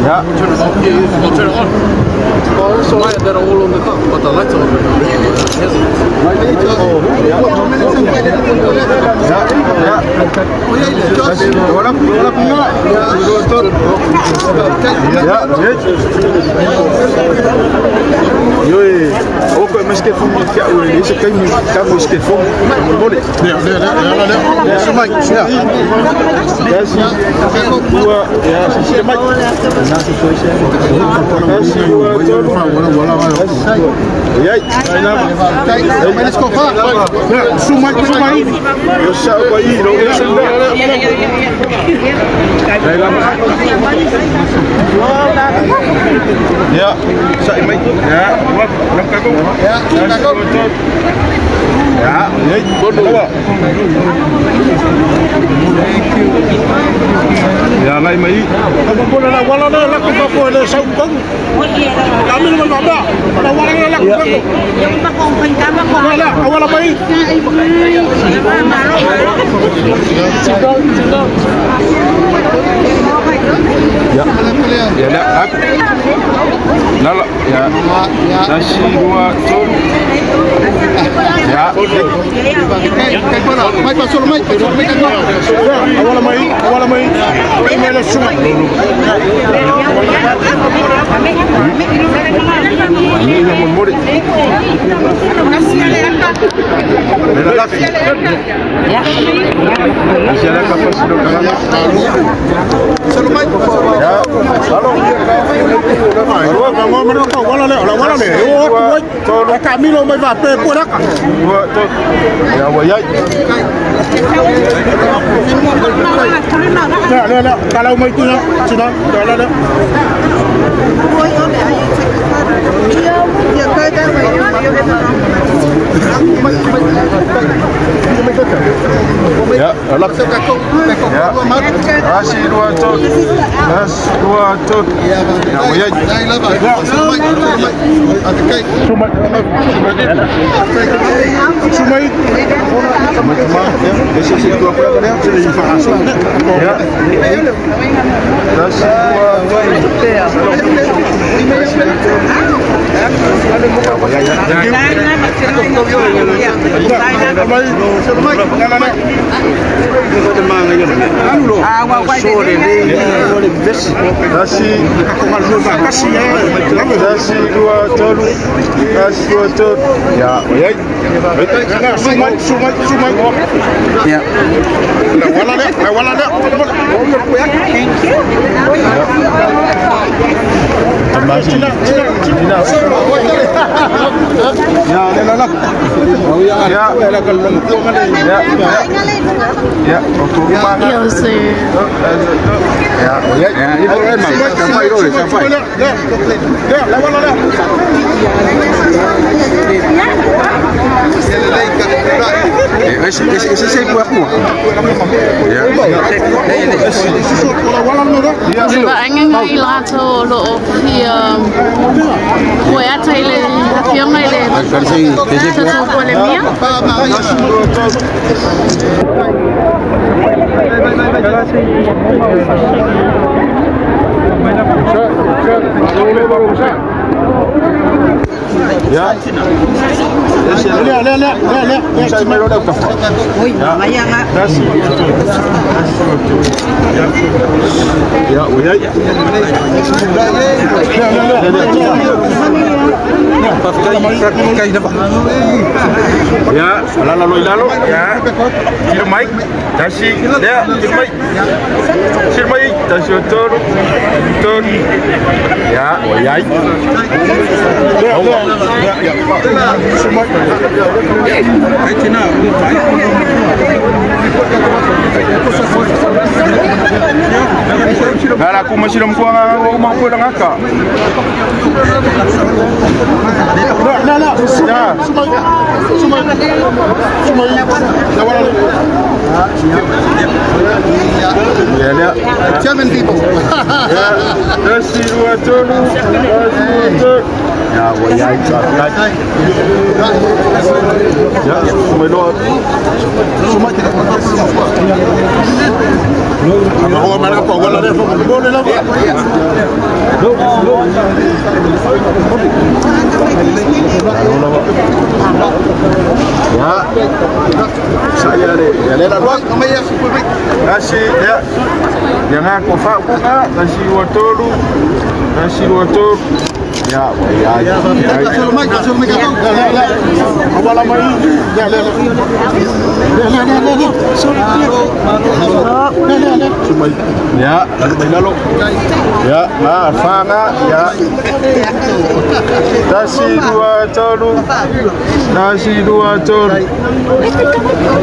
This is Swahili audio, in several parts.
Yeah. I'll turn it on. Also, they're all on the top, but the lights are on. Ya lai mai. Apa pun nak wala nak laku apa ada saukang. Kami nak ada. Ada wala nak laku. Yang tak kau pengkam kau. Wala awal mai. Ya. Ya nak. Nala ya. Nasi dua ton. Ya. Mai pasal mai. Awal mai. Ini adalah semua. Ini yang memudik. Ya. Masih ada kapas hidup dalam. Ya. Halo. Kamu mereka wala le. Kami lo mai vape podak. Ya wayai. Dah. Kalau mau itu sudah dah. Ya, alak. Ya. Nasi dua ton. Ya, wayai. Sumai. Esse situ apa kan ya? Sudah informasi. Ya. Nasi dua ton. Ya, ya. Sumai. Ya. Wala dah. Thank you. Cina. Ya, lelah. Ya, ya, rumah. Ya, ini boleh sampai. Ya, lawan. Esse sei buat aku. Ya. Juga ingin ngilang tu lo buat cile hafiam nile. Satu Palemia. Ya. Lihat. Saya main roda kau. Oi, maya ngak. Ya, uyai. Ya, lalu. Ya. Sirmai. Dasi. Ya, sirmai. Dasi tur. Ya, uyai. Ya. Semua. Kalau aku masih lompuang rumah pun dengan akak. Nah. Semua. Ya. 7 people. Ya. Nasi dua ton. Ya, wayai Faafetai. Ya, sumailo. Sumat. Oh, mana apa wala dia boleh lah. Ya, saya ni. Ya, dah dua. Nasi ya. Jangan kau bunga nasi watolu. Nasi watol. Ya, wayai. Awal lama ini. Ya, lalu. Ya, fanga ya. Nasi dua tolu. Nasi dua tolu.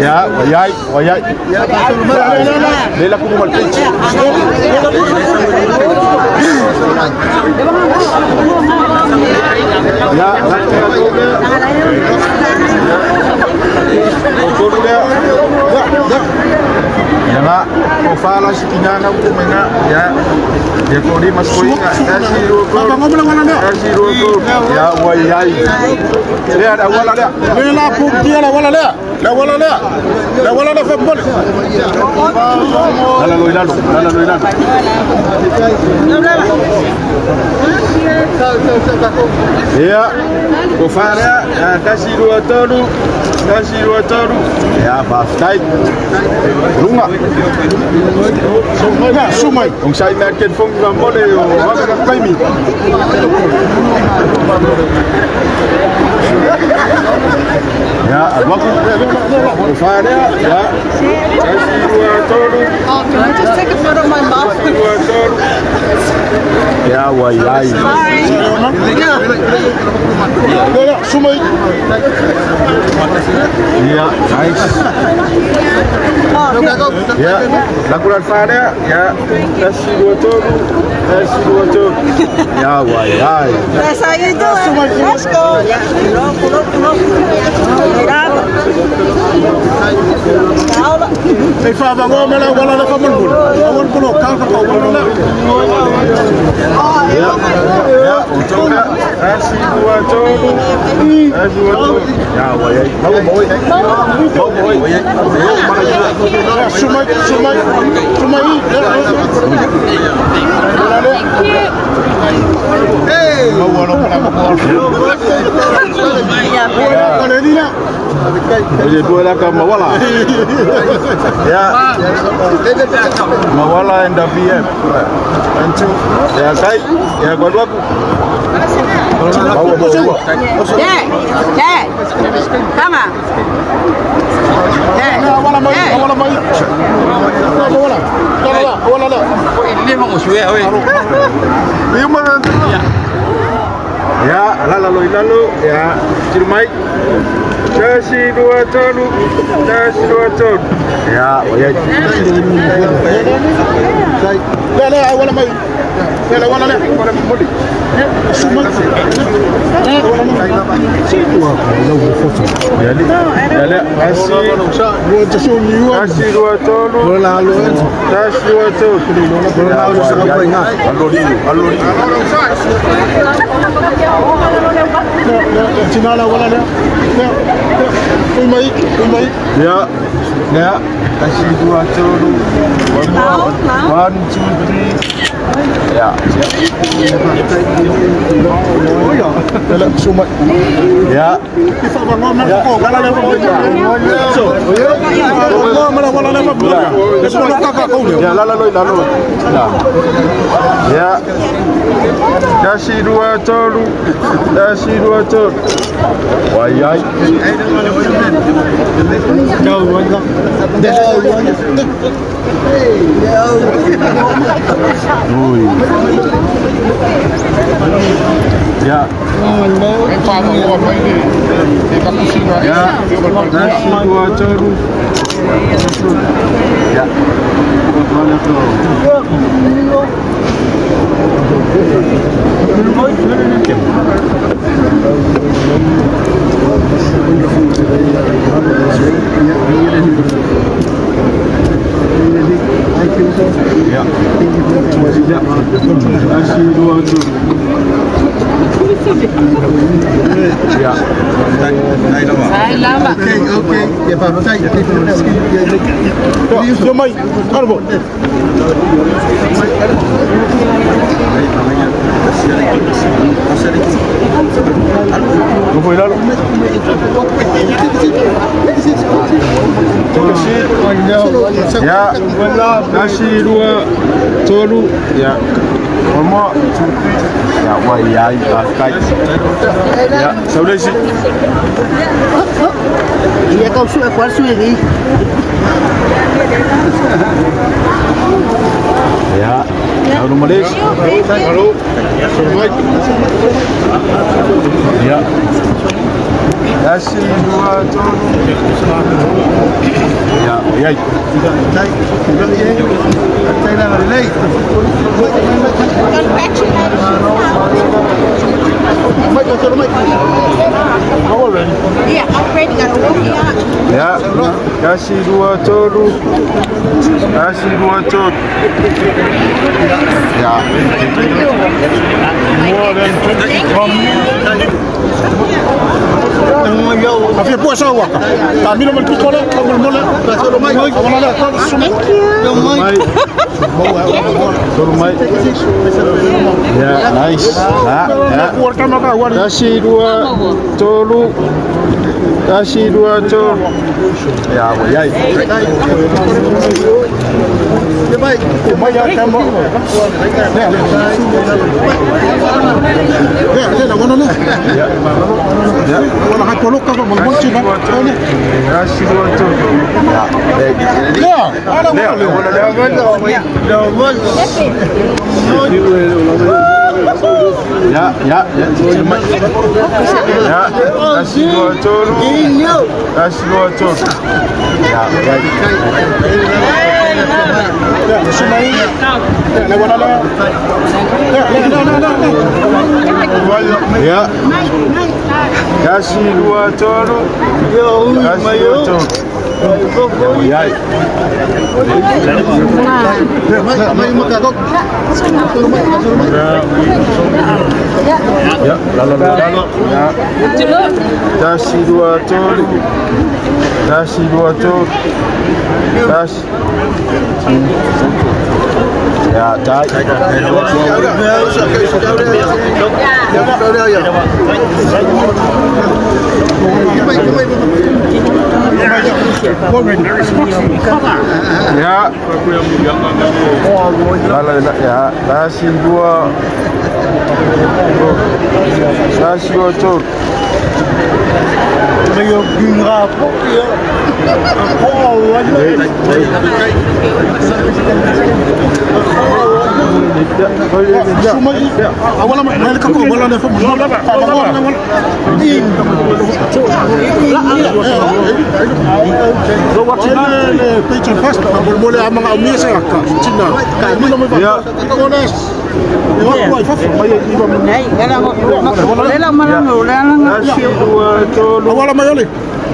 Ya, wayai. Lela kumu malpich. Ya, ya nak kofala sikinyana kumena ya dia kodi mas koinga nasi roko nasi roko ya wayai dia ada wala dia Lela pun dia la wala football. lalu ya kofala nasi dua tolu ya Faafetai lunga Sumai. Kung sa market fong gambole o wag ka taimi. Ya, wag ko fare ya. Kasi dua tolu. Oh, can I just take a photo of my mouth? Dua tolu. Ya, wayai. Sumai. Ya, nice. Ya, lakukan fare ya. Kasi dua tolu. Ya, wayai. That's how you do it. Let's go. Hey, Father, go mela wala na kamulbul. Awal pulo kang kau wala. Ya, utoka. Kasi dua tolu. Ya, wayai. Mau boy. Sumai. Hey, mau wala pala Jadi dua lah kan mawala. Ya, mawala enda PM. Ancu, ya kai, ya gua dua. Yeah. Come on. Ya, lalu ya, cirmai. Nasi dua tolu. Ya, wayai. Lela awal mai. Lela wala le. Sumai. Ya, nasi dua tolu. Nasi dua tolu. Cina wala le. Umai. Ya, kasih dua tolu. 1, 2, 3. Ya, Sumai. ya. Ya, lalu. Ya, kasih dua tolu. Wayai. Ya. Ya, nasi dua tolu. Ya. Ya. Nasi dua tolu. Ya. Okay. Ya Faafetai. Yo mai, karbo. No foi lá. Ya, nasi dua tolu ya. Mama ya wai ai kai. Ya, saudara si. Iya kau suka kuat ini. Ya, kalau nulis. Halo. Ya. Nasi dua tolu. Ya, ya. Iya, upgrade kan Ya, kasih dua tolu. Kasih dua tolu. Ya. More than 20 Afia puasa awak. Kami nak berpikir, kami boleh. Surmai. Ya, nice. Kasih dua tolu. Kasih dua tolu. Ya, ya. Baik. Bayar kamu. Ya, mana ni? Ya. Ya. Kalau hak polok kau mau cina. Kasih dua tolu. Ya. Ya, ada mana? Ya, ya, ya. Ya, kasih dua tolu. Kasih dua tolu. Ya, ya. Ya, kasih dua tolu. Kasih dua tolu. Ya, ya, lalu. Ya, kasih dua tolu. Kasih dua tolu. Kasih. Ya, dah. Ya. Lalu ya, kasih dua. Kasih dua tol. Meio ginga ya. Awal mana nak kau awal ni faham? So what Cina picture first. Boleh amang amir saya kak Cina. Kami nama Ya. Kones. Kasih dua tol. Awal mana ni?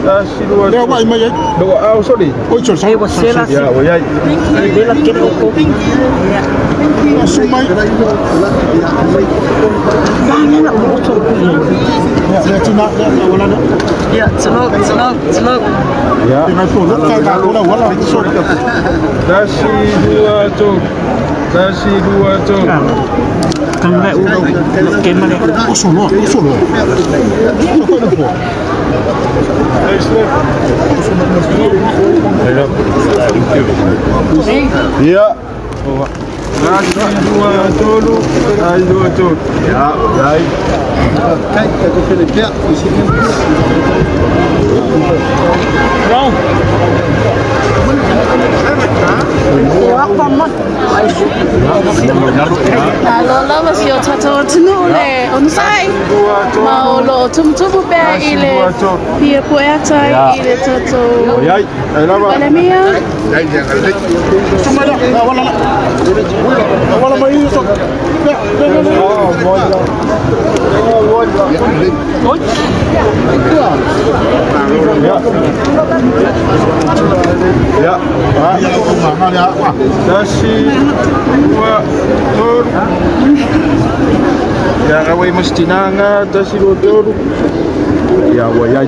Kasih dua Dia tol. awak imai. Dua sorry. Oh, saya wasela. Ya, wajai. Dia lagi rokok. Sumai. Jangan nak bocor. Ya, Cina awal ni. Ya, celok. Ya. Dengan tu, saya tak tahu awal ni. Kasih dua tol. Kasih dua tol. Kang nak urut kemana? Usul. Ya. Kasih dua tolu. Kasih dua tol. Ya, baik. Lola was your tato tunule on side. Maolo tumtubu bear ile. Pia poeta ile tato. Wajai. Palemia. Awal mai tu. Ya. Kasih dua tol. Ya, Rawai mas tinanga, tasi rotoru. Ya, wayai.